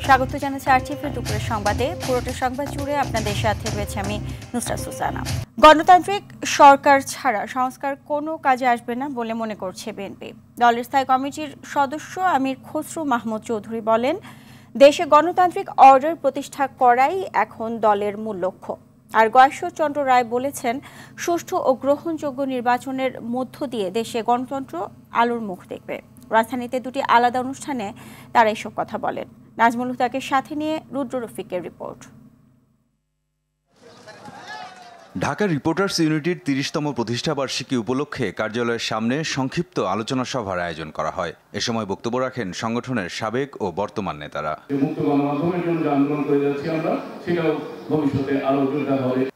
স্বাগত জানাচ্ছি আরটিভির দুপুরের সংবাদে। পুরোটা সংবাদ জুড়ে আপনাদের সাথে রয়েছে আমি নুসরাত সুসানা। গণতান্ত্রিক সরকার ছাড়া সংস্কার কোনো কাজে আসবে না বলে মনে করছে বিএনপি। দলের স্থায়ী কমিটির সদস্য আমির খসরু মাহমুদ চৌধুরী বলেন, দেশে গণতান্ত্রিক অর্ডার প্রতিষ্ঠা করাই এখন দলের মূল লক্ষ্য। আর গয়েশ্বরচন্দ্র রায় বলেছেন, সুষ্ঠু ও গ্রহণযোগ্য নির্বাচনের মধ্য দিয়ে দেশে গণতন্ত্র আলোর মুখ দেখবে। রাজধানীতে দুটি আলাদা অনুষ্ঠানে তারা এসব কথা বলেন। নাজমুল হুদাকে সাথে নিয়ে রুদ্র রফিকের রিপোর্ট। ঢাকা রিপোর্টার্স ইউনিটির ৩০তম প্রতিষ্ঠাবার্ষিকী উপলক্ষে কার্যালয়ের সামনে সংক্ষিপ্ত আলোচনা সভার আয়োজন করা হয়। এ সময় বক্তব্য রাখেন সংগঠনের সাবেক ও বর্তমান নেতারা।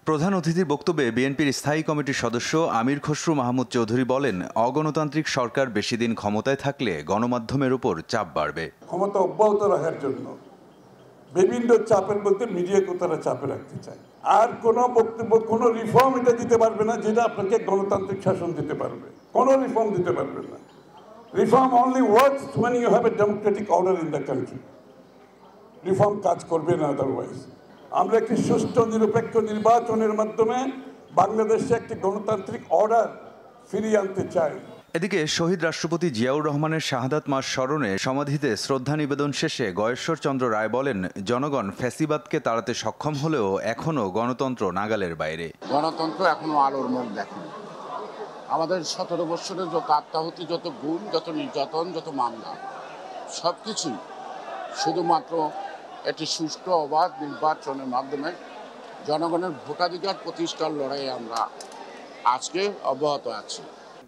প্রধান অতিথির বক্তব্যে বিএনপির স্থায়ী কমিটির সদস্য আমির খসরু মাহমুদ চৌধুরী বলেন, অগণতান্ত্রিক সরকার বেশি দিন ক্ষমতায় থাকলে গণমাধ্যমের উপর চাপ বাড়বে। ক্ষমতা অব্যাহত রাখার জন্য বিভিন্ন চাপের মধ্যে মিডিয়াকে তারা চাপে রাখতে চায়। আর কোনো বক্তব্য, কোনো রিফর্ম এটা দিতে পারবে না যেটা আপনাকে গণতান্ত্রিক শাসন দিতে পারবে। কোনো রিফর্ম দিতে পারবে না। Reform only works when you have a democratic order in the country. Reform কাজ করবে না আদারওয়াইজ। আমরা একটি সুষ্ঠু নিরপেক্ষ নির্বাচনের মাধ্যমে বাংলাদেশে একটি গণতান্ত্রিক অর্ডার ফিরিয়ে আনতে চাই। এদিকে শহীদ রাষ্ট্রপতি জিয়াউর রহমানের শাহাদাত মাস স্মরণে সমাধিতে শ্রদ্ধা নিবেদন শেষে গয়েশ্বরচন্দ্র রায় বলেন, জনগণ ফ্যাসিবাদকে তাড়াতে সক্ষম হলেও এখনও গণতন্ত্র নাগালের বাইরে। গণতন্ত্র এখনো আলোর মুখ দেখেনি। আমাদের 17 বছরের যত আত্মাহুতি, যত গুম, যত নির্যাতন, যত মামলা, সবকিছুই শুধুমাত্র একটি সুষ্ঠু অবাধ নির্বাচনের মাধ্যমে জনগণের ভোটাধিকার প্রতিষ্ঠার লড়াইয়ে আমরা আজকে অব্যাহত আছি।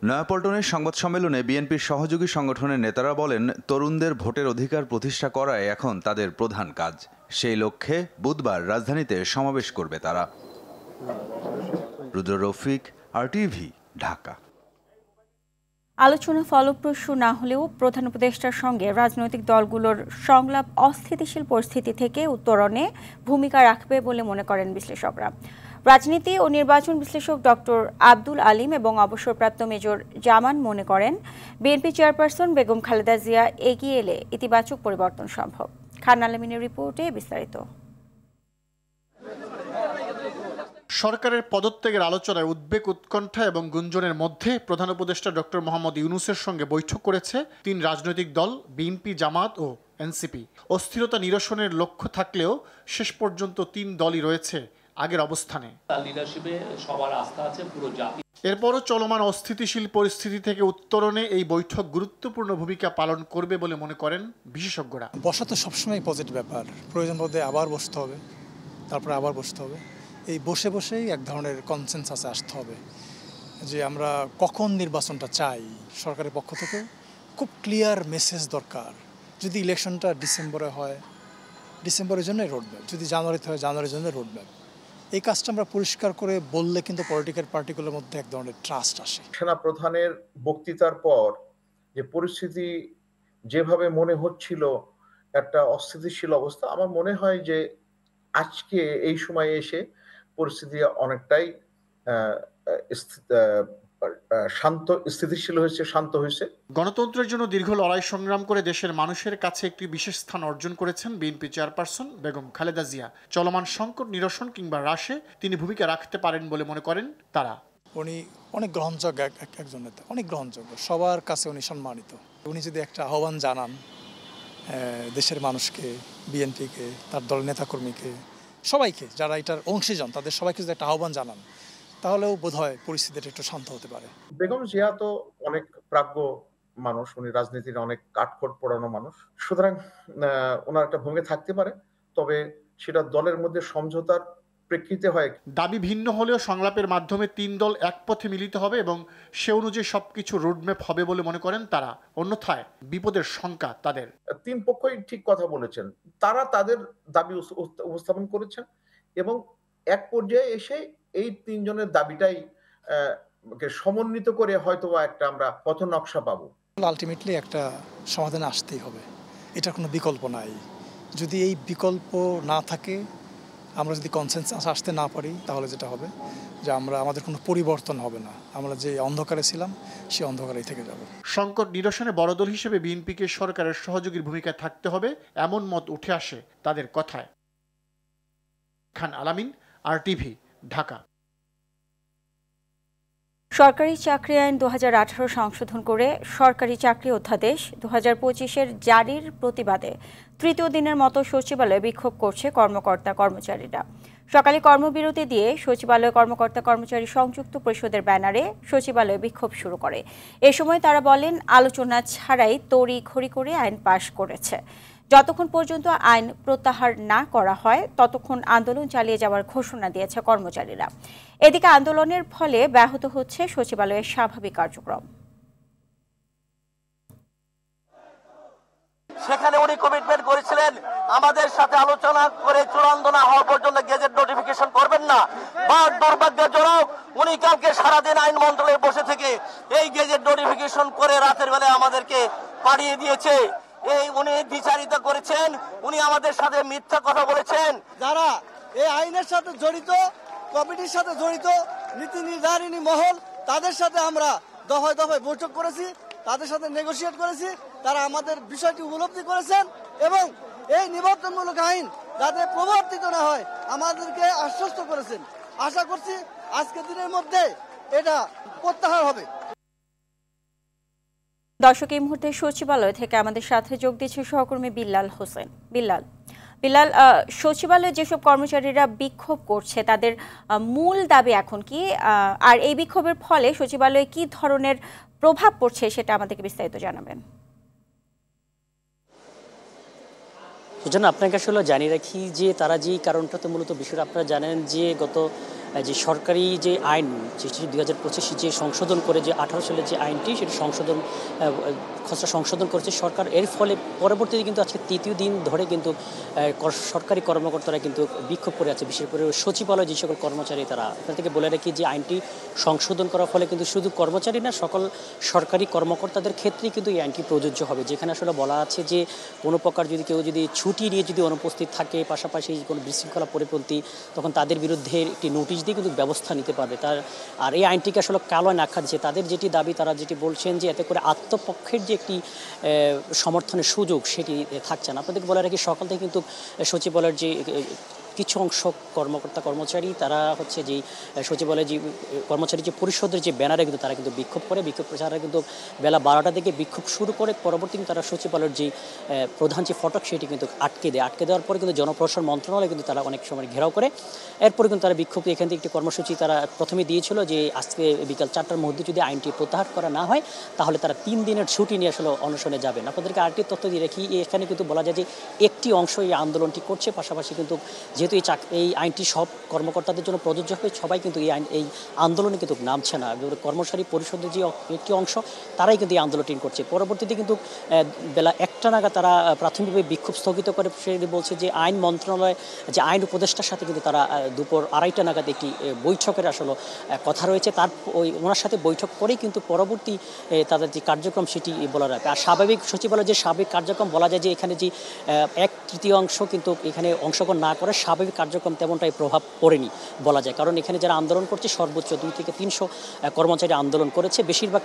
নয়াপল্টনের সংবাদ সম্মেলনে বিএনপির সহযোগী সংগঠনের নেতারা বলেন, তরুণদের ভোটের অধিকার প্রতিষ্ঠা করাই এখন তাদের প্রধান কাজ। সেই লক্ষ্যে বুধবার রাজধানীতে সমাবেশ করবে তারা। রুদ্র রফিক, আরটিভি, ঢাকা। আলোচনা ফলপ্রসূ না হলেও প্রধান উপদেষ্টার সঙ্গে রাজনৈতিক দলগুলোর সংলাপ অস্থিতিশীল পরিস্থিতি থেকে উত্তরণে ভূমিকা রাখবে বলে মনে করেন বিশ্লেষকরা। রাজনীতি ও নির্বাচন বিশ্লেষক ডক্টর আব্দুল আলিম এবং অবসরপ্রাপ্ত মেজর জামান মনে করেন, বিএনপি চেয়ারপারসন বেগম খালেদা জিয়া এগিয়ে এলে ইতিবাচক পরিবর্তন সম্ভব। খান আলমিনের রিপোর্টে বিস্তারিত। সরকারের পদত্যাগের আলোচনায় উদ্বেগ, উৎকণ্ঠা এবং গুঞ্জনের মধ্যে প্রধান উপদেষ্টা ডক্টর মোহাম্মদ ইউনূসের সঙ্গে বৈঠক করেছে 3 রাজনৈতিক দল, বিএনপি, জামাত ও এনসিপি। অস্থিরতা নিরসনের লক্ষ্য থাকলেও শেষ পর্যন্ত 3 দলই রয়েছে আগের অবস্থানে। এরপরও চলমান অস্থিতিশীল পরিস্থিতি থেকে উত্তরণে এই বৈঠক গুরুত্বপূর্ণ ভূমিকা পালন করবে বলে মনে করেন বিশেষজ্ঞরা। বসা তো সবসময় পজিটিভ ব্যাপার, প্রয়োজন বোধে আবার বসতে হবে, তারপরে আবার বসতে হবে। এই বসে বসেই এক ধরনের কনসেনসাসে আসতে হবে যে আমরা কখন নির্বাচনটা চাই। সরকারের পক্ষ থেকে খুব ক্লিয়ার মেসেজ দরকার। যদি ইলেকশনটা ডিসেম্বরে হয়, ডিসেম্বরের জন্য রোডম্যাপ, যদি জানুয়ারিতে হয়, জানুয়ারির জন্য রোডম্যাপ। এই কাজটা আমরা পরিষ্কার করে বললে কিন্তু পলিটিক্যাল পার্টিগুলোর মধ্যে এক ধরনের ট্রাস্ট আসে। সেনা প্রধানের বক্তৃতার পর যে পরিস্থিতি যেভাবে মনে হচ্ছিল একটা অস্থিতিশীল অবস্থা, আমার মনে হয় যে আজকে এই সময়ে এসে পরিস্থিতি অনেকটাই শান্ত, স্থিতিশীল হয়েছে, শান্ত হয়েছে। গণতন্ত্রের জন্য দীর্ঘ লড়াই সংগ্রাম করে দেশের মানুষের কাছে একটি বিশেষ স্থান অর্জন করেছেন বিএনপি চেয়ারপারসন বেগম খালেদা জিয়া। চলমান সংকট নিরসন কিংবা হ্রাসে তিনি ভূমিকা রাখতে পারেন বলে মনে করেন তারা। উনি অনেক গ্রহণযোগ্য একজন নেতা, অনেক গ্রহণযোগ্য, সবার কাছে উনি সম্মানিত। উনি যদি একটা আহ্বান জানান দেশের মানুষকে, বিএনপিকে, তার দলের নেতাকর্মীকে, সবাইকে যারা এটার অংশীজন, তাদের সবাইকে যদি একটা আহ্বান জানান, তাহলেও বোধহয় পরিস্থিতিটা একটু শান্ত হতে পারে। বেগম জিয়া তো অনেক প্রাজ্ঞ মানুষ, উনি রাজনীতির অনেক কাঠখড় পোড়ানো মানুষ, সুতরাং ওনার একটা ভূমিকা থাকতে পারে, তবে সেটা দলের মধ্যে সমঝোতার প্রেক্ষিতে হয়। দাবি ভিন্ন হলেও সংলাপের মাধ্যমে 3 দল এক পথে মিলিত হবে এবং সে অনুযায়ী সবকিছু রোডম্যাপ হবে বলে মনে করেন তারা। অন্যথায় বিপদের শঙ্কা তাদের। 3 পক্ষই ঠিক কথা বলেছেন, তারা তাদের দাবি উপস্থাপন করেছেন এবং এক পর্যায়ে এসে এই 3 জনের দাবিটাই সমন্বিত করে হয়তো একটা আমরা পথ নকশা পাবো। আলটিমেটলি একটা সমাধানে আসতেই হবে, এটা কোনো বিকল্প নাই। যদি এই বিকল্প না থাকে আমরা যদি কনসেনসাস আসতে না পারি তাহলে যেটা হবে যে আমাদের কোনো পরিবর্তন হবে না, আমরা যে অন্ধকারে ছিলাম সেই অন্ধকারেই থেকে যাব। সংকট নিরসনে বড় দল হিসেবে বিএনপিকে সরকারের সহযোগীর ভূমিকায় থাকতে হবে এমন মত উঠে আসে তাদের কথায়। খান আলামিন, RTV, ঢাকা। সরকারি চাকরি আইন 2018 সংশোধন করে সরকারি চাকরি অধ্যাদেশ 2025-এর জারির প্রতিবাদে তৃতীয় দিনের মতো সচিবালয়ে বিক্ষোভ করছে কর্মকর্তা কর্মচারীরা। সকালে কর্মবিরতি দিয়ে সচিবালয় কর্মকর্তা কর্মচারী সংযুক্ত পরিষদের ব্যানারে সচিবালয়ে বিক্ষোভ শুরু করে। এ সময় তারা বলেন, আলোচনা ছাড়াই তড়িঘড়ি করে আইন পাশ করেছে। যতক্ষণ পর্যন্ত আইন প্রত্যাহার না করা হয় ততক্ষণ আন্দোলন চালিয়ে যাওয়ার ঘোষণা দিয়েছে কর্মচারীরা। এদিকে আন্দোলনের ফলে ব্যাহত হচ্ছে সচিবালয়ের স্বাভাবিক কার্যক্রম। সেখানে উনি কমিটমেন্ট করেছিলেন আমাদের সাথে আলোচনা করে চূড়ান্ত না হওয়া পর্যন্ত গেজেট নোটিফিকেশন করবেন না। বা দুর্ভাগ্যজনক উনি কালকে সারাদিন আইন মন্ত্রণালয়ে বসে থেকে এই গেজেট নোটিফিকেশন করে রাতের বেলায় আমাদেরকে পাঠিয়ে দিয়েছে। এই উনি দ্বিচারিত করেছেন, উনি আমাদের সাথে মিথ্যা কথা বলেছেন। যারা এই আইনের সাথে জড়িত, কমিটির সাথে জড়িত, নীতি নির্ধারণী মহল, তাদের সাথে আমরা দফায় দফায় বৈঠক করেছি, তাদের সাথে নেগোসিয়েট করেছি। তারা আমাদের বিষয়টি উপলব্ধি করেছেন এবং এই নিবন্ধনমূলক আইন যাতে প্রবর্তিত না হয় আমাদেরকে আশ্বস্ত করেছেন। আশা করছি আজকের দিনের মধ্যে এটা প্রত্যাহার হবে। দর্শক, এই মুহূর্তে সচিবালয় থেকে আমাদের সাথে যোগ দিচ্ছে সহকর্মী বিল্লাল হোসেন। বিল্লাল, সচিবালয়ে যেসব কর্মচারীরা বিক্ষোভ করছে তাদের মূল দাবি এখন কি, আর এই বিক্ষোভের ফলে সচিবালয়ে কি ধরনের প্রভাব পড়ছে সেটা আমাদেরকে বিস্তারিত জানাবেন। সেজন্য আপনাকে আসলে জানিয়ে রাখি যে তারা যে কারণটাতে মূলত বিষয়টা আপনারা জানেন যে গত যে সরকারি যে আইন 2025 যে সংশোধন করে যে 18 সালের যে আইনটি সেটি খসড়া সংশোধন করেছে সরকার। এর ফলে পরবর্তীতে কিন্তু আজকে তৃতীয় দিন ধরে কিন্তু সরকারি কর্মকর্তারা কিন্তু বিক্ষোভ করে আছে, বিশেষ করে সচিবালয় যে সকল কর্মচারী তারা। আপনার থেকে বলে রাখি যে আইনটি সংশোধন করার ফলে কিন্তু শুধু কর্মচারী না, সকল সরকারি কর্মকর্তাদের ক্ষেত্রেই কিন্তু এই আইনটি প্রযোজ্য হবে। যেখানে আসলে বলা আছে যে কোনো প্রকার যদি কেউ যদি ছুটি নিয়ে যদি অনুপস্থিত থাকে, পাশাপাশি কোনো বিশৃঙ্খলা পরিপন্থী, তখন তাদের বিরুদ্ধে একটি নোটিশ দিয়ে কিন্তু ব্যবস্থা নিতে পারবে। আর এই আইনটিকে আসলে কালো আঁকা দিচ্ছে। তাদের যেটি দাবি, তারা যেটি বলছেন যে এতে করে আত্মপক্ষের যে একটি সমর্থনের সুযোগ সেটি থাকছে না। আপনাদেরকে বলে রাখি সকাল থেকে কিন্তু সচিবালয়ের যে কিছু অংশ কর্মকর্তা কর্মচারী তারা হচ্ছে যে সচিবালয়ের যে কর্মচারী যে পরিষদের যে ব্যানারে কিন্তু তারা কিন্তু বিক্ষোভ করে। বিক্ষোভ প্রচারে কিন্তু বেলা 12টা থেকে বিক্ষোভ শুরু করে। পরবর্তী তারা সচিবালয়ের যে প্রধান যে ফটক সেটি কিন্তু আটকে দেয়। আটকে দেওয়ার পরে কিন্তু জনপ্রশাসন মন্ত্রণালয় কিন্তু তারা অনেক সময় ঘেরাও করে। এরপরে কিন্তু তারা বিক্ষোভ এখান থেকে একটি কর্মসূচি তারা প্রথমে দিয়েছিল যে আজকে বিকাল 4টার মধ্যে যদি আইনটি প্রত্যাহার করা না হয় তাহলে তারা 3 দিনের ছুটি নিয়ে আসলে অনশনে যাবেন। আপনাদেরকে আরেকটি তথ্য দিয়ে রাখি, এখানে কিন্তু বলা যায় যে একটি অংশ এই আন্দোলনটি করছে, পাশাপাশি কিন্তু যেহেতু এই আইনটি সব কর্মকর্তাদের জন্য প্রযোজ্য হবে, সবাই কিন্তু এই আন্দোলনে কিন্তু নামছে না। কর্মচারী পরিষদের যে একটি অংশ তারাই কিন্তু এই আন্দোলনটি করছে। পরবর্তীতে কিন্তু বেলা 1টা নাগাদ তারা প্রাথমিকভাবে বিক্ষোভ স্থগিত করে। সে বলছে যে আইন মন্ত্রণালয় যে আইন উপদেষ্টার সাথে কিন্তু তারা দুপুর 2:30টা নাগাদ একটি বৈঠকের আসলে কথা রয়েছে। তার ওনার সাথে বৈঠক করেই কিন্তু পরবর্তী তাদের যে কার্যক্রম সেটি বলা রাখবে। আর স্বাভাবিক সচিবালয়ের যে স্বাভাবিক কার্যক্রম বলা যায় যে এখানে যে 1/3 কিন্তু এখানে অংশগ্রহণ না করে স্বাভাবিক কার্যক্রম তেমনটাই প্রভাব পড়েনি বলা যায়। কারণ এখানে যারা আন্দোলন করছে সর্বোচ্চ 200 থেকে 300 কর্মচারী আন্দোলন করেছে। বেশিরভাগ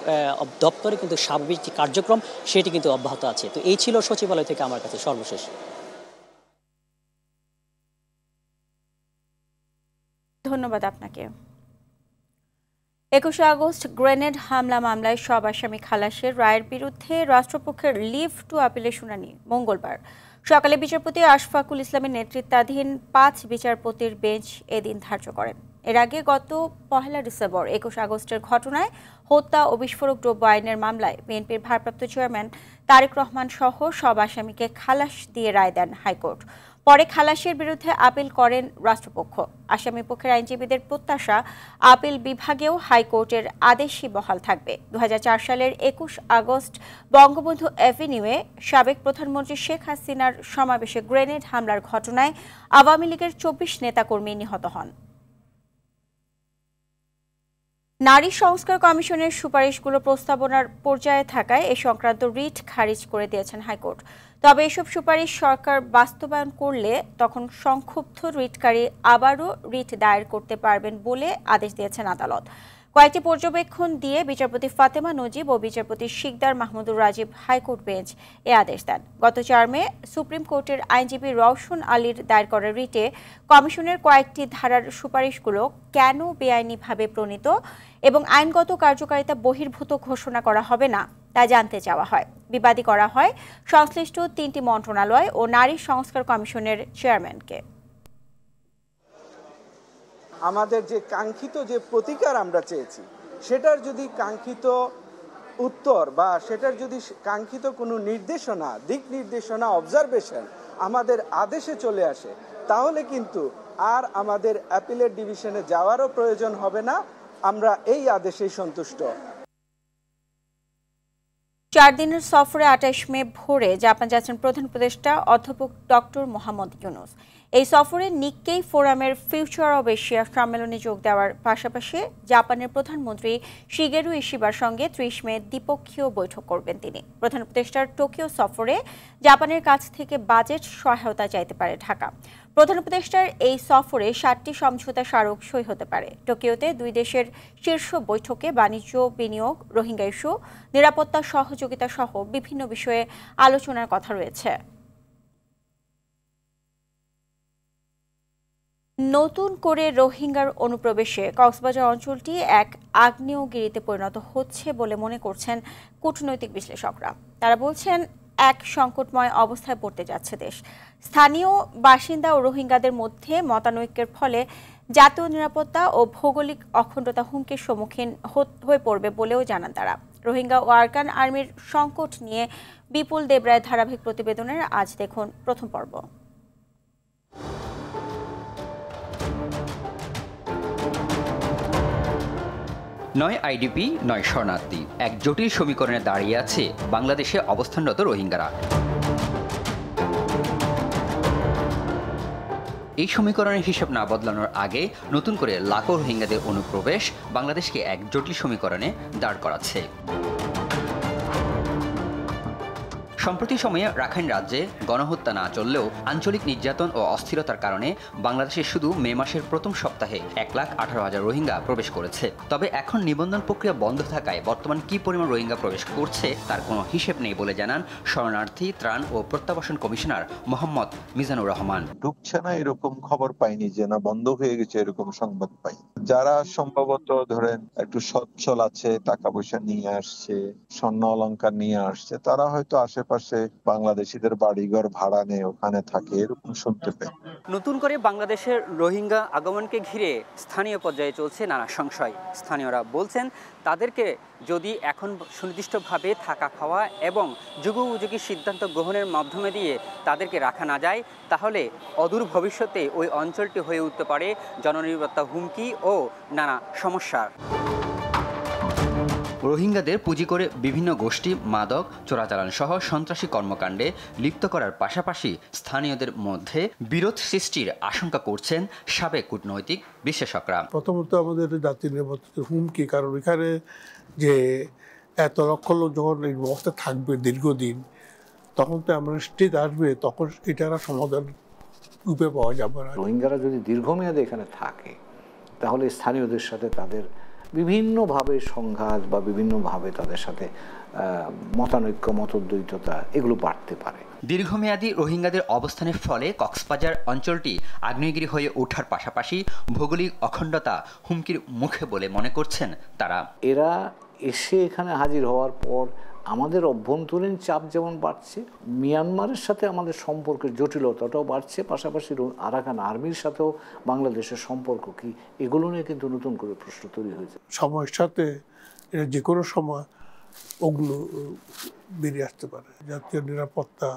দপ্তরে কিন্তু স্বাভাবিক যে কার্যক্রম সেটি কিন্তু অব্যাহত আছে। তো এই ছিল সচিবালয় থেকে আমার কাছে সর্বশেষ। ধন্যবাদ আপনাকে। 21 আগস্ট গ্রেনেড হামলা মামলায় সব আসামি খালাসের রায়ের বিরুদ্ধে রাষ্ট্রপক্ষের লিভ টু আপিলের শুনানি মঙ্গলবার সকালে বিচারপতি আশফাকুল ইসলামের নেতৃত্বাধীন 5 বিচারপতির বেঞ্চ এদিন ধার্য করেন। এর আগে গত 1 ডিসেম্বর 21 আগস্টের ঘটনায় হত্যা ও বিস্ফোরক দ্রব্য আইনের মামলায় বিএনপির ভারপ্রাপ্ত চেয়ারম্যান তারেক রহমান সহ সব আসামিকে খালাস দিয়ে রায় দেন হাইকোর্ট। পরে খালাসের বিরুদ্ধে আপিল করেন রাষ্ট্রপক্ষ। আসামি পক্ষের আইনজীবীদের প্রত্যাশা আপিল বিভাগেও হাইকোর্টের আদেশই বহাল থাকবে। 2004 সালের 21 আগস্ট বঙ্গবন্ধু এভিনিউয়ে সাবেক প্রধানমন্ত্রী শেখ হাসিনার সমাবেশে গ্রেনেড হামলার ঘটনায় আওয়ামী লীগের 24 নেতাকর্মী নিহত হন। নারী সংস্কার কমিশনের সুপারিশগুলো প্রস্তাবনার পর্যায়ে থাকায় এ সংক্রান্ত রিট খারিজ করে দিয়েছেন হাইকোর্ট। তবে এসব সুপারিশ সরকার বাস্তবায়ন করলে তখন সংক্ষুব্ধ রিটকারী আবারও রিট দায়ের করতে পারবেন বলে আদেশ দিয়েছেন আদালত। কয়েকটি পর্যবেক্ষণ দিয়ে বিচারপতি ফাতেমা নজিব ও বিচারপতি শিকদার মাহমুদুর রাজীব হাইকোর্ট বেঞ্চ এ আদেশ দেন। গত 4 মে সুপ্রিম কোর্টের আইনজীবী রওশন আলীর দায়ের করা রিটে কমিশনের কয়েকটি ধারার সুপারিশগুলো কেন বেআইনিভাবে প্রণীত এবং আইনগত কার্যকারিতা বহির্ভূত ঘোষণা করা হবে না তা জানতে চাওয়া হয়। বিবাদী করা হয় সংশ্লিষ্ট 3টি মন্ত্রণালয় ও নারী সংস্কার কমিশনের চেয়ারম্যানকে। আমাদের যে কাঙ্ক্ষিত যে প্রতিকার আমরা চেয়েছি সেটার যদি কাঙ্ক্ষিত উত্তর বা সেটার যদি কাঙ্ক্ষিত কোনো নির্দেশনা, দিক নির্দেশনা, অবজারভেশন আমাদের আদেশে চলে আসে, তাহলে কিন্তু আর আমাদের অ্যাপিলেট ডিভিশনে যাওয়ারও প্রয়োজন হবে না। আমরা এই আদেশেই সন্তুষ্ট। 4 দিনের সফরে 28 মে ভোরে জাপান যাচ্ছেন প্রধান উপদেষ্টা অধ্যাপক ডক্টর মোহাম্মদ ইউনূস। এই সফরে নিক্কেই ফোরামের ফিউচার অব এশিয়া সম্মেলনে যোগ দেওয়ার পাশাপাশি জাপানের প্রধানমন্ত্রী শিগেরু ইশিবার সঙ্গে 30 মে দ্বিপক্ষীয় বৈঠক করবেন তিনি। প্রধান উপদেষ্টার টোকিও সফরে জাপানের কাছ থেকে বাজেট সহায়তা চাইতে পারে ঢাকা। প্রধান উপদেষ্টার এই সফরে 7টি সমঝোতা স্মারক সই হতে পারে। টোকিওতে 2 দেশের শীর্ষ বৈঠকে বাণিজ্য, বিনিয়োগ, রোহিঙ্গা ইস্যু, নিরাপত্তা সহযোগিতা সহ বিভিন্ন বিষয়ে আলোচনার কথা রয়েছে। নতুন করে রোহিঙ্গার অনুপ্রবেশে কক্সবাজার অঞ্চলটি এক আগ্নেয়গিরিতে পরিণত হচ্ছে বলে মনে করছেন কূটনৈতিক বিশ্লেষকরা। তারা বলছেন এক সংকটময় অবস্থায় পড়তে যাচ্ছে দেশ। স্থানীয় বাসিন্দা ও রোহিঙ্গাদের মধ্যে মতানৈক্যের ফলে জাতীয় নিরাপত্তা ও ভৌগোলিক অখণ্ডতা হুমকির সম্মুখীন হয়ে পড়বে বলেও জানান তারা। রোহিঙ্গা ও আরাকান আর্মির সংকট নিয়ে বিপুল দেবরায়ের ধারাবাহিক প্রতিবেদনের আজ দেখুন প্রথম পর্ব। নয় আইডিপি, 9 শরণার্থী, এক জটিল সমীকরণে দাঁড়িয়ে আছে বাংলাদেশে অবস্থানরত রোহিঙ্গারা। এই সমীকরণের হিসাব না বদলানোর আগে নতুন করে লাখো রোহিঙ্গাদের অনুপ্রবেশ বাংলাদেশকে এক জটিল সমীকরণে দাঁড় করাচ্ছে। সম্প্রতি সময়ে রাখাইন রাজ্যে গণহত্যা না চললেও আঞ্চলিক নির্যাতন ও অস্থিরতার কারণে বাংলাদেশে শুধু মে মাসের প্রথম সপ্তাহে 1,18,000 রোহিঙ্গা প্রবেশ করেছে। তবে এখন নিবন্ধন প্রক্রিয়া বন্ধ থাকায় বর্তমান কি পরিমাণ রোহিঙ্গা প্রবেশ করছে তার কোনো হিসেব নেই বলে জানান শরণার্থী, ত্রাণ ও প্রত্যাবাসন কমিশনার মোহাম্মদ মিজানুর রহমান। ঢুকছে না এরকম খবর পাইনি, যে না বন্ধ হয়ে গেছে এরকম সংবাদ পাই। যারা সম্ভবত ধরেন একটু সচ্ছল আছে, টাকা পয়সা নিয়ে আসছে, স্বর্ণ অলংকার নিয়ে আসছে, তারা হয়তো আশেপাশে বাংলাদেশিদের বাড়িঘর ভাড়া নেয়, ওখানে থাকে, এরকম শুনতে পাই। নতুন করে বাংলাদেশের রোহিঙ্গা আগমনকে ঘিরে স্থানীয় পর্যায়ে চলছে নানা সংশয়। স্থানীয়রা বলছেন তাদেরকে যদি এখন সুনির্দিষ্টভাবে থাকা খাওয়া এবং যুগোপযোগী সিদ্ধান্ত গ্রহণের মাধ্যমে দিয়ে তাদেরকে রাখা না যায়, তাহলে অদূর ভবিষ্যতে ওই অঞ্চলটি হয়ে উঠতে পারে জননিরাপত্তা হুমকি ও নানা সমস্যার। রোহিঙ্গাদের পুঁজি করে বিভিন্ন গোষ্ঠী মাদক চোরাচালান সহ সন্ত্রাসী কর্মকাণ্ডে লিপ্ত করার পাশাপাশি স্থানীয়দের মধ্যে বিরোধ সৃষ্টির আশঙ্কা করছেন সাবেক কূটনৈতিক বিশ্লেষকরা। প্রথমত আমাদের জাতীয় নিরাপত্তার হুমকি, কারণ এখানে যে এত লক্ষ লোক যখন এই অবস্থায় থাকবে দীর্ঘদিন, তখন তো আমরা স্টেট আসবে, তখন এটার সমাধান রূপে পাওয়া যাবে না। রোহিঙ্গারা যদি দীর্ঘমেয়াদে এখানে থাকে তাহলে স্থানীয়দের সাথে তাদের বিভিন্নভাবে সংঘাত বা বিভিন্নভাবে তাদের সাথে মতানৈক্য, মতদ্বৈততা এগুলো বাড়তে পারে। দীর্ঘমেয়াদী রোহিঙ্গাদের অবস্থানের ফলে কক্সবাজার অঞ্চলটি আগ্নেয়গিরি হয়ে ওঠার পাশাপাশি ভৌগোলিক অখণ্ডতা হুমকির মুখে বলে মনে করছেন তারা। এরা এসে এখানে হাজির হওয়ার পর আমাদের অভ্যন্তরীণ চাপ যেমন বাড়ছে, মিয়ানমারের সাথে আমাদের সম্পর্কের জটিলতাটাও বাড়ছে, পাশাপাশি আরাকান আর্মির সাথেও বাংলাদেশের সম্পর্ক কি, এগুলো নিয়ে কিন্তু নতুন করে প্রশ্ন তৈরি হয়েছে। সময়ের সাথে এটা যে কোনো সময় ওগুলো বেরিয়ে আসতে পারে। জাতীয় নিরাপত্তা,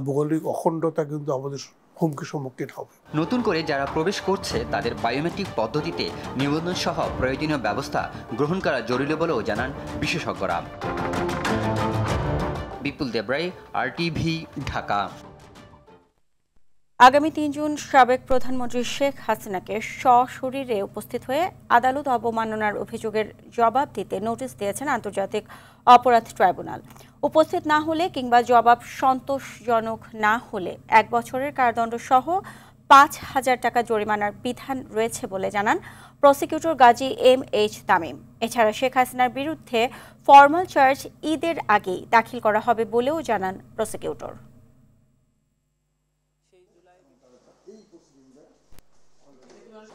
ভৌগোলিক অখণ্ডতা কিন্তু আমাদের হুমকির সম্মুখীন হবে। নতুন করে যারা প্রবেশ করছে তাদের বায়োমেট্রিক পদ্ধতিতে নিবন্ধন সহ প্রয়োজনীয় ব্যবস্থা গ্রহণ করা জরুরি বলেও জানান বিশেষজ্ঞরা। বিপুল দেবরায়, RTV, ঢাকা। আগামী ৩ জুন সাবেক প্রধানমন্ত্রী শেখ হাসিনাকে সশরীরে উপস্থিত হয়ে আদালত অবমাননার অভিযোগের জবাব দিতে নোটিশ দিয়েছেন আন্তর্জাতিক অপরাধ ট্রাইব্যুনাল। উপস্থিত না হলে কিংবা জবাব সন্তোষজনক না হলে 1 বছরের কারাদণ্ড সহ ৫,০০০ টাকা জরিমানার বিধান রয়েছে বলে জানান প্রসিকিউটর গাজী MH তামিম। এছাড়া শেখ হাসিনার বিরুদ্ধে ফরমাল চার্জ ঈদের আগেই দাখিল করা হবে বলেও জানান প্রসিকিউটর।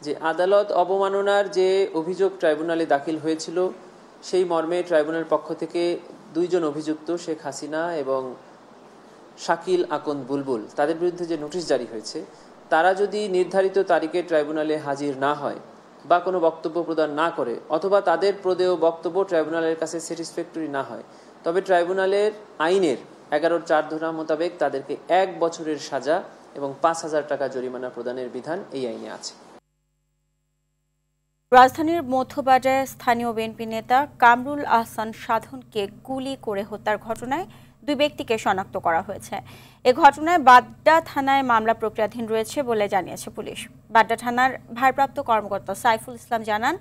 যে আদালত অবমাননার যে অভিযোগ ট্রাইব্যুনালে দাখিল হয়েছিল সেই মর্মে ট্রাইব্যুনাল পক্ষ থেকে 2 জন অভিযুক্ত শেখ হাসিনা এবং শাকিল আকন্দ বুলবুল তাদের বিরুদ্ধে যে নোটিশ জারি হয়েছে তারা যদি নির্ধারিত তারিখে ট্রাইব্যুনালে হাজির না হয় বা কোনো বক্তব্য প্রদান না করে অথবা তাদের প্রদেয় বক্তব্য ট্রাইব্যুনালের কাছে স্যাটিসফ্যাক্টরি না হয় তবে ট্রাইব্যুনালের আইনের 11-4 ধারা মোতাবেক তাদেরকে 1 বছরের সাজা এবং 5,000 টাকা জরিমানা প্রদানের বিধান এই আইনে আছে। রাজধানীর মধ্যবাজারে স্থানীয় বিএনপি নেতা কামরুল আহসান সাধনকে গুলি করে হত্যার ঘটনায় 2 ব্যক্তিকে শনাক্ত করা হয়েছে। এ ঘটনায় বাড্ডা থানায় মামলা প্রক্রিয়াধীন রয়েছে বলে জানিয়েছে পুলিশ। বাড্ডা থানার ভারপ্রাপ্ত কর্মকর্তা সাইফুল ইসলাম জানান,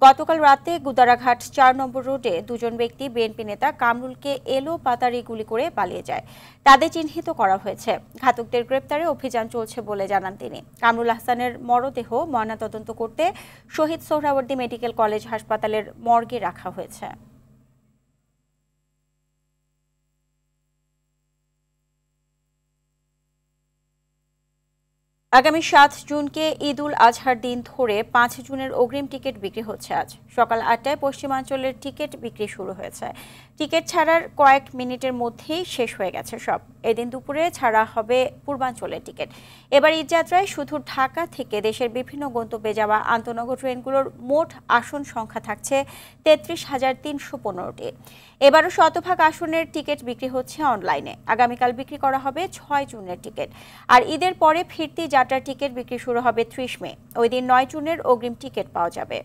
গতকাল রাতে গুদারাঘাট 4 নম্বর রোডে 2 জন ব্যক্তি বিএনপি নেতা কামরুলকে এলো পাতারি গুলি করে পালিয়ে যায়। তাদের চিহ্নিত করা হয়েছে। ঘাতকদের গ্রেপ্তারে অভিযান চলছে বলে জানান তিনি। কামরুল আহসানের মরদেহ ময়নাতদন্ত করতে শহীদ সোহরাওয়ার্দী মেডিকেল কলেজ হাসপাতালের মর্গে রাখা হয়েছে। আগামী 7 জুনকে ঈদ উল আজহার দিন ধরে 5 জুনের অগ্রিম টিকিট বিক্রি হচ্ছে। আজ সকাল 8টায় পশ্চিমাঞ্চলের টিকিট বিক্রি শুরু হয়েছে। টিকিট ছাড়ার কয়েক মিনিটের মধ্যেই শেষ হয়ে গেছে সব। এদিন দুপুরে ছাড়া হবে পূর্বাঞ্চলের টিকিট। এবার ঈদযাত্রায় শুধু ঢাকা থেকে দেশের বিভিন্ন গন্তব্যে যাওয়া আন্তনগর ট্রেনগুলোর মোট আসন সংখ্যা থাকছে 33,315টি। এবারও শতভাগ আসনের টিকিট বিক্রি হচ্ছে অনলাইনে। আগামীকাল বিক্রি করা হবে 6 জুনের টিকিট। আর ঈদের পরে ফিরতি যাত্রার টিকিট বিক্রি শুরু হবে 30 মে। ওই দিন 9 জুনের অগ্রিম টিকিট পাওয়া যাবে।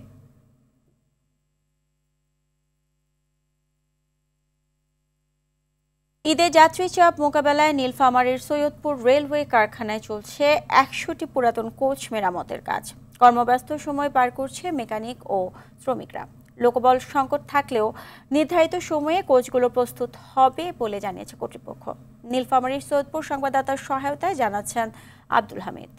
ঈদে যাত্রী চাপ মোকাবেলায় নীলফামারীর সৈয়দপুর রেলওয়ে কারখানায় চলছে 100টি পুরাতন কোচ মেরামতের কাজ। কর্মব্যস্ত সময় পার করছে মেকানিক ও শ্রমিকরা। লোকবল সংকট থাকলেও নির্ধারিত সময়ে কোচগুলো প্রস্তুত হবে বলে জানিয়েছে কর্তৃপক্ষ। নীলফামারীর সৈয়দপুর সংবাদদাতার সহায়তায় জানাচ্ছেন আব্দুল হামিদ।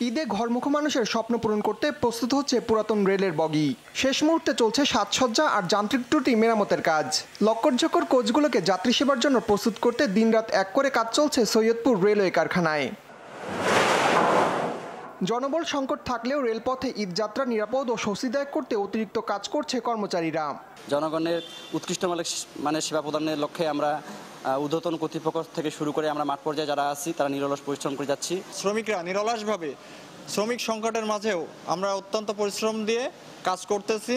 ঈদে ঘরমুখো মানুষের স্বপ্ন পূরণ করতে প্রস্তুত হচ্ছে পুরাতন রেলের বগি। শেষ মুহূর্তে চলছে সাজসজ্জা আর যান্ত্রিক ত্রুটি মেরামতের কাজ। লক্করঝক্কর কোচগুলোকে যাত্রী সেবার জন্য প্রস্তুত করতে দিনরাত এক করে কাজ চলছে সৈয়দপুর রেলওয়ে কারখানায়। জনবল সংকট থাকলেও রেলপথে ঈদযাত্রা নিরাপদ ও স্বস্তিদায়ক করতে অতিরিক্ত কাজ করছে কর্মচারীরা। জনগণের উৎকৃষ্ট মানের সেবা প্রদানের লক্ষ্যে আমরা ঊর্ধ্বতন কর্তৃপক্ষ থেকে শুরু করে আমরা মাঠ পর্যায়ে যারা আছি তারা নিরলস পরিশ্রম করে যাচ্ছি। শ্রমিকরা নিরলসভাবে শ্রমিক সংকটের মাঝেও আমরা অত্যন্ত পরিশ্রম দিয়ে কাজ করতেছি।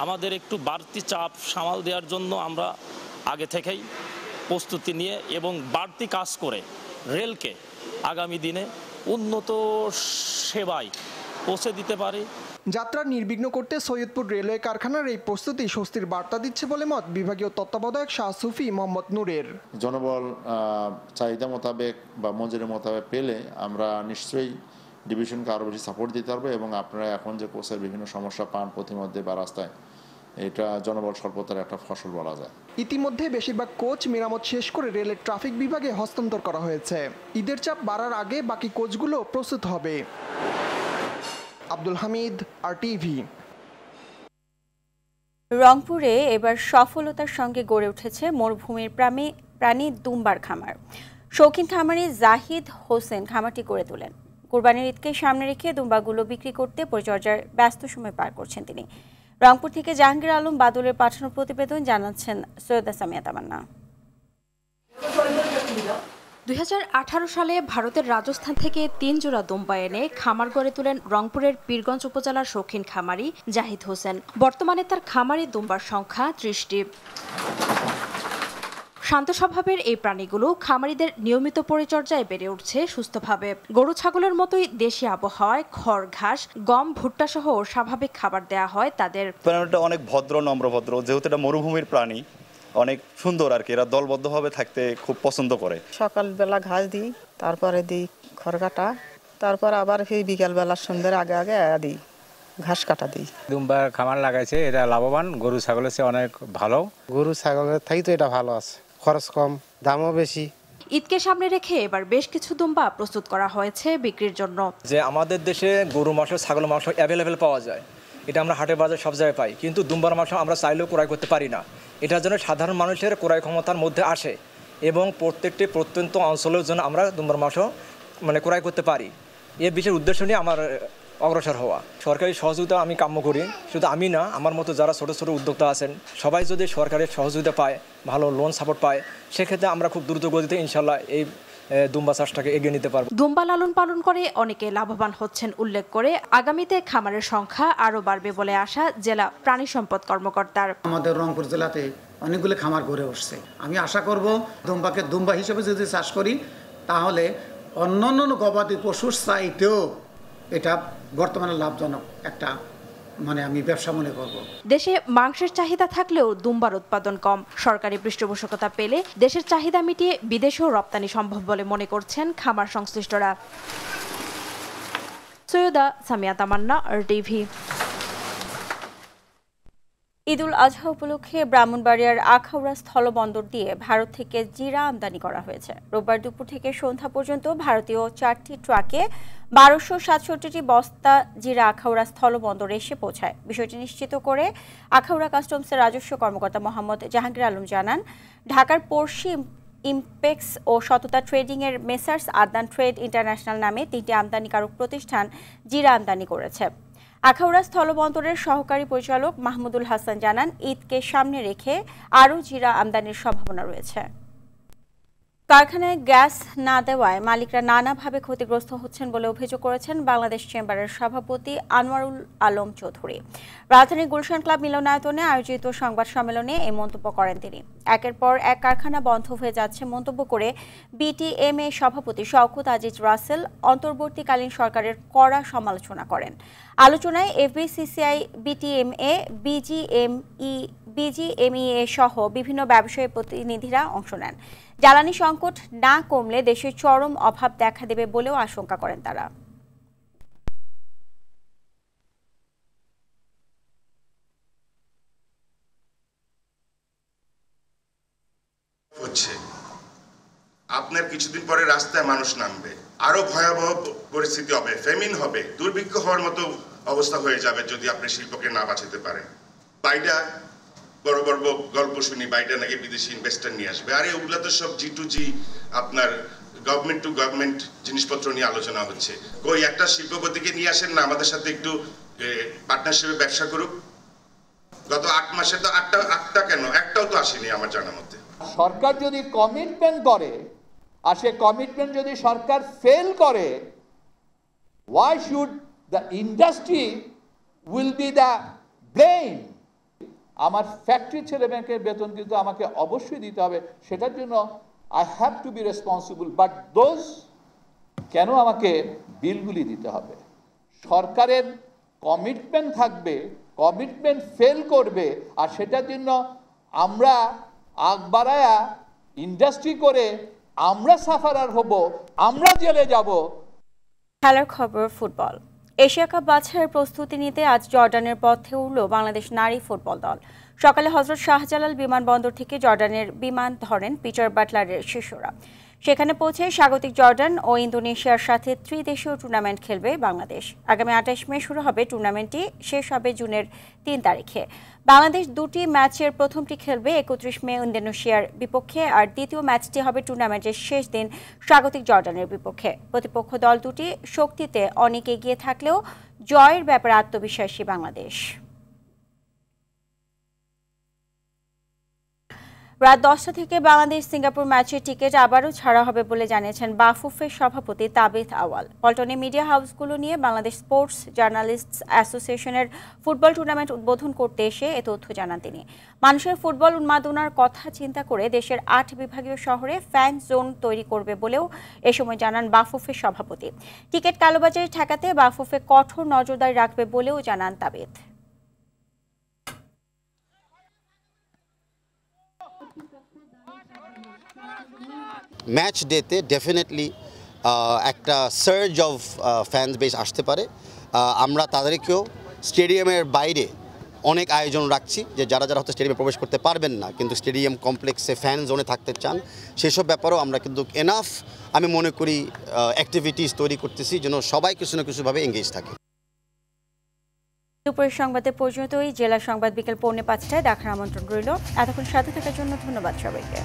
আমাদের একটু বাড়তি চাপ সামাল দেওয়ার জন্য আমরা আগে থেকেই প্রস্তুতি নিয়ে এবং বাড়তি কাজ করে রেলকে আগামী দিনে উন্নত সেবায় পৌঁছে দিতে পারি। যাত্রা নির্বিঘ্ন করতে সৈয়দপুর রেলওয়ে কারখানার এই প্রস্তুতি স্বস্তির বার্তা দিচ্ছে বলে মত বিভাগীয় তত্ত্বাবধায়ক শাহ সুফি মোহাম্মদ নূরের। জনবল চাহিদা মোতাবেক বা মজুরি মোতাবেক পেলে আমরা নিশ্চয়ই ডিভিশনকে আরও বেশি সাপোর্ট দিতে পারবো এবং আপনারা এখন যে কোচের বিভিন্ন সমস্যা পান প্রতিমধ্যে বা রাস্তায়, এটা জনবল স্বল্পতার একটা ফসল বলা যায়। ইতিমধ্যে বেশিরভাগ কোচ মেরামত শেষ করে রেলের ট্রাফিক বিভাগে হস্তান্তর করা হয়েছে। ঈদের চাপ বাড়ার আগে বাকি কোচগুলো প্রস্তুত হবে। আব্দুল হামিদ, RTV। রংপুরে এবার সফলতার সঙ্গে গড়ে উঠেছে মরুভূমির প্রাণী দুম্বার খামার। শৌখিন খামারি জাহিদ হোসেন খামারটি গড়ে তোলেন। কুরবানির ঈদকে সামনে রেখে দুম্বাগুলো বিক্রি করতে পরিচর্যার ব্যস্ত সময় পার করছেন তিনি। রংপুর থেকে জাহাঙ্গীর আলম বাদলের পাঠানো প্রতিবেদন জানাচ্ছেন সৈয়দা সামিয়া তামান্না। 2018 সালে ভারতের রাজস্থান থেকে 3 জোড়া দুম্বা এনে খামার গড়ে তোলেন রংপুরের পীরগঞ্জ উপজেলার শৌখিন খামারি জাহিদ হোসেন। বর্তমানে তার খামারে দুম্বার সংখ্যা 30টি। শান্ত স্বভাবের এই প্রাণীগুলো খামারিদের নিয়মিত পরিচর্যায় বেড়ে উঠছে সুস্থভাবে। গরু ছাগলের মতোই দেশি আবহাওয়ায় খড় ঘাস গম ভুট্টা সহ স্বাভাবিক খাবার দেয়া হয় তাদের। প্রাণীটা অনেক ভদ্র নম্রভদ্র, যেহেতু এটা মরুভূমির প্রাণী অনেক সুন্দর আর কি, এরা দলবদ্ধভাবে থাকতে খুব পছন্দ করে। সকালবেলা ঘাস দিই, তারপরে দিই খড় কাটা, তারপর আবার সেই বিকালবেলা সন্ধ্যার আগে আগে দিই ঘাস কাটা দিই। দুম্বা খামার লাগাইছে, এটা লাভবান, গরু ছাগলের চেয়ে অনেক ভালো। গরু ছাগলের থেকে তো এটা ভালো আছে, খরচ কম, দামও বেশি। ঈদকে সামনে রেখে এবার বেশ কিছু দুম্বা প্রস্তুত করা হয়েছে বিক্রির জন্য। যে আমাদের দেশে গরু মাংস, ছাগল মাংস অ্যাভেলেবেল পাওয়া যায়, এটা আমরা হাটে বাজার সব জায়গায় পাই, কিন্তু দুম্বার মাংস আমরা চাইলেও ক্রয় করতে পারি না। এটার জন্য সাধারণ মানুষের ক্রয় ক্ষমতার মধ্যে আসে এবং প্রত্যেকটি প্রত্যন্ত অঞ্চলের জন্য আমরা দুম্বার মাংস ক্রয় করতে পারি। এর বিশেষ উদ্দেশ্য নিয়ে আমার অগ্রসর হওয়া। সরকারি সহযোগিতা আমি কাম্য করি, শুধু আমি না, আমার মতো যারা ছোট ছোট উদ্যোক্তা আছেন সবাই যদি সরকারের সহযোগিতা পায়, ভালো লোন সাপোর্ট পায়, সেক্ষেত্রে আমরা খুব দ্রুত গতিতে ইনশাল্লাহ এই দুম্বা চাষটাকে এগিয়ে নিতে পারবো। দুম্বা লালন পালন করে অনেকে লাভবান হচ্ছেন উল্লেখ করে আগামীতে খামারের সংখ্যা আরও বাড়বে বলে আশা জেলা প্রাণী সম্পদ কর্মকর্তার। আমাদের রংপুর জেলাতে অনেকগুলো খামার গড়ে উঠছে। আমি আশা করব দুম্বাকে দুম্বা হিসেবে যদি চাষ করি তাহলে অন্যান্য গবাদি পশুর চাইতেও এটা বর্তমানে লাভজনক একটা আমি ব্যবসা মনে করব। দেশে মাংসের চাহিদা থাকলেও দুম্বার উৎপাদন কম। সরকারি পৃষ্ঠপোষকতা পেলে দেশের চাহিদা মিটিয়ে বিদেশেও রপ্তানি সম্ভব বলে মনে করছেন খামার সংশ্লিষ্টরা। সৈয়দা সামিয়া তামান্না, RTV। ঈদুল আজহা উপলক্ষে ব্রাহ্মণবাড়িয়ার আখাউড়া স্থলবন্দর দিয়ে ভারত থেকে জিরা আমদানি করা হয়েছে। রোববার দুপুর থেকে সন্ধ্যা পর্যন্ত ভারতীয় 4টি ট্রাকে 1267টি বস্তা জিরা আখাউড়া স্থলবন্দরে এসে পৌঁছায়। বিষয়টি নিশ্চিত করে আখাউড়া কাস্টমসের রাজস্ব কর্মকর্তা মোহাম্মদ জাহাঙ্গীর আলম জানান, ঢাকার পড়শি ইমপেক্স ও সততা ট্রেডিংয়ের মেসার্স আদনান ট্রেড ইন্টারন্যাশনাল নামে 3টি আমদানিকারক প্রতিষ্ঠান জিরা আমদানি করেছে। আখাউড়া স্থলবন্দরের সহকারী পরিচালক মাহমুদুল হাসান জানান, ঈদকে সামনে রেখে আরও জিরা আমদানির সম্ভাবনা রয়েছে। কারখানায় গ্যাস না দেওয়ায় মালিকরা নানাভাবে ক্ষতিগ্রস্ত হচ্ছেন বলে অভিযোগ করেছেন বাংলাদেশ চেম্বারের সভাপতি আনোয়ারুল আলম চৌধুরী। রাজধানীর গুলশান ক্লাব মিলনায়তনে আয়োজিত সংবাদ সম্মেলনে এই মন্তব্য করেন তিনি। একের পর এক কারখানা বন্ধ হয়ে যাচ্ছে মন্তব্য করে বিটিএমএ সভাপতি শওকত আজিজ রাসেল অন্তর্বর্তীকালীন সরকারের কড়া সমালোচনা করেন। আলোচনায় এফবিসিসিআই, বিটিএমএ, বিজিএমইএ সহ বিভিন্ন ব্যবসায়ী প্রতিনিধিরা অংশ নেন। জ্বালানি সংকট না কমলে দেশে চরম অভাব দেখা দেবে বলেও আশঙ্কা করেন তারা। আপনার কিছুদিন পরে রাস্তায় মানুষ নামবে, আরো ভয়াবহ পরিস্থিতি হবে, ফেমিন হবে, দুর্ভিক্ষ হওয়ার মতো অবস্থা হয়ে যাবে যদি আপনি শিল্পকে না বাঁচাতে পারেন। বাইডা বড় বড় গল্প শুনি, বাইডা নাকি বিদেশি ইনভেস্টর নিয়ে আসবে। আরে ওগুলা তো সব G2G, আপনার গভর্নমেন্ট টু গভর্নমেন্ট জিনিসপত্র নিয়ে আলোচনা হচ্ছে। কই একটা শিল্পপতিকে নিয়ে আসেন না আমাদের সাথে একটু পার্টনারশিপে ব্যবসা করুক। গত 8 মাসে তো আটটা কেন একটাও তো আসেনি আমার জানার মধ্যে। সরকার যদি কমিটমেন্ট করে আর সে কমিটমেন্ট যদি সরকার ফেল করে, why should the industry will be the blame? আমার ফ্যাক্টরি ছেলে মেয়েকে বেতন কিন্তু আমাকে অবশ্যই দিতে হবে, সেটার জন্য I have to be responsible, but those কেন আমাকে বিলগুলি দিতে হবে? সরকারের কমিটমেন্ট থাকবে, কমিটমেন্ট ফেল করবে আর সেটার জন্য আমরা আগ বাড়ায়া ইন্ডাস্ট্রি করে আমরা সাফারার হব, আমরা জেলে যাব। খেলার খবর ফুটবল। এশিয়া কাপ বাছাইয়ের প্রস্তুতি নিতে আজ জর্ডানের পথে উঠল বাংলাদেশ নারী ফুটবল দল। সকালে হযরত শাহজালাল বিমানবন্দর থেকে জর্ডানের বিমান ধরেন পিটার বাটলারের শিশুরা। সেখানে পৌঁছে স্বাগতিক জর্ডান ও ইন্দোনেশিয়ার সাথে ত্রিদেশীয় টুর্নামেন্ট খেলবে বাংলাদেশ। আগামী 28 মে শুরু হবে টুর্নামেন্টটি, শেষ হবে জুনের 3 তারিখে। বাংলাদেশ 2টি ম্যাচের প্রথমটি খেলবে 31 মে ইন্দোনেশিয়ার বিপক্ষে, আর দ্বিতীয় ম্যাচটি হবে টুর্নামেন্টের শেষ দিন স্বাগতিক জর্ডানের বিপক্ষে। প্রতিপক্ষ দল দুটি শক্তিতে অনেক এগিয়ে থাকলেও জয়ের ব্যাপারে আত্মবিশ্বাসী বাংলাদেশ। রাত 10টা থেকে বাংলাদেশ সিঙ্গাপুর ম্যাচের টিকিট আবারও ছাড়া হবে বলে জানিয়েছেন বাফুফের সভাপতি তাবিথ আওয়াল। পল্টনে মিডিয়া হাউসগুলো নিয়ে বাংলাদেশ স্পোর্টস জার্নালিস্টস অ্যাসোসিয়েশনের ফুটবল টুর্নামেন্ট উদ্বোধন করতে এসে এ তথ্য জানান তিনি। মানুষের ফুটবল উন্মাদনার কথা চিন্তা করে দেশের 8 বিভাগীয় শহরে ফ্যান জোন তৈরি করবে বলেও এ সময় জানান বাফুফের সভাপতি। টিকিট কালোবাজারি ঠেকাতে বাফুফে কঠোর নজরদারি রাখবে বলেও জানান তাবিথ। ম্যাচ ডেতে ডেফিনেটলি একটা সার্জ অফ ফ্যান্স বেস আসতে পারে। আমরা তাদেরকেও স্টেডিয়ামের বাইরে অনেক আয়োজন রাখছি, যে যারা যারা হয়তো স্টেডিয়ামে প্রবেশ করতে পারবেন না কিন্তু স্টেডিয়াম কমপ্লেক্সে ফ্যান জোনে থাকতে চান, সেসব ব্যাপারেও আমরা কিন্তু এনাফ আমি মনে করি অ্যাক্টিভিটিস তৈরি করতেছি যেন সবাই কিছু না কিছুভাবে এঙ্গেজ থাকে। দুপুরের সংবাদে পর্যন্তই। জেলা সংবাদ বিকেল 4:45টায় দেখার আমন্ত্রণ রইল। এতক্ষণ সাথে থাকার জন্য ধন্যবাদ সবাইকে।